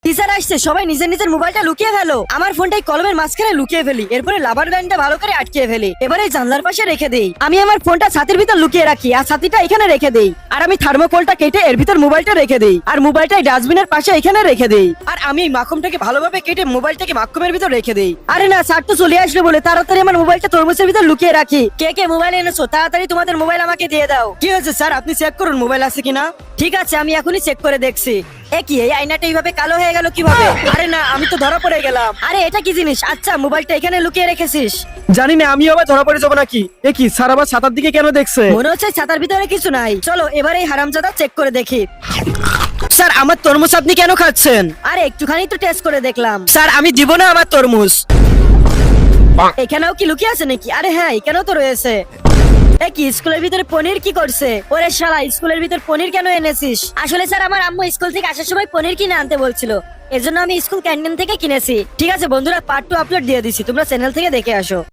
Teacher আসছে, সবাই নিজের নিজের মোবাইলটা লুকিয়ে ফেলো। আমার ফোনটাই কলমের মাঝখানে লুকিয়ে ফেলি, এরপরে লাভার ব্যান্ডটা ভালো করে আটকে ফেলি। এবারে জানলার পাশে রেখে দেই। আমি আমার ফোনটা ছাতির ভিতর লুকিয়ে রাখি আর ছাতিটা এখানে রেখে দেই। আর আমি থার্মোকলটা কেটে এর ভিতর মোবাইলটা রেখে দেই আর মোবাইলটা ডাস্টবিনের পাশে এখানে রেখে দেই। আর আমি এই মাখনটাকে ভালোভাবে কেটে মোবাইলটাকে মাখনের ভিতর রেখে দেই। আরে না, স্যার তো চলে আসলো বলে তাড়াতাড়ি আমার মোবাইলটা তরমুজের ভিতর লুকিয়ে রাখি। কে কে মোবাইল এনেছো তাড়াতাড়ি তোমাদের মোবাইল আমাকে দিয়ে দাও। কি হয়েছে স্যার, আপনি চেক করুন মোবাইল আছে কিনা। ঠিক আছে, আমি এখনই চেক করে দেখছি। কি এই আয়নাটা এইভাবে কালো হয়ে গেল কিভাবে? আরে না, আমি তো ধরা পড়ে গেলাম। আরে এটা কি জিনিস? আচ্ছা, মোবাইলটা এখানে লুকিয়ে রেখেছিস। জানি না, আমি আবার ধরা পড়ে যাবো নাকি। কি স্যার আবার ছাতার দিকে কেন দেখছে? মনে হচ্ছে ছাতার ভিতরে কিছু নাই। চলো এবার এই হারামজাদা চেক করে দেখি। স্যার, আমার তরমুজ আপনি কেন খাচ্ছেন? আরে একটুখানি তো টেস্ট করে দেখলাম। স্যার, আমি দিব না আমার তরমুজ। এখানেও কি লুকিয়ে আছে নাকি? আরে হ্যাঁ, এখানেও তো রয়েছে। কি স্কুলের ভিতরে পনির কি করছে? ওরে শালা, স্কুলের ভিতর পনির কেন এনেছিস? আসলে স্যার, আমার আম্মু স্কুল থেকে আসার সময় পনির কিনে আনতে বলছিল, এজন্য আমি স্কুল ক্যান্টিন থেকে কিনেছি। ঠিক আছে বন্ধুরা, পার্ট 2 আপলোড দিয়ে দিছি, তোমরা চ্যানেল থেকে দেখে আসো।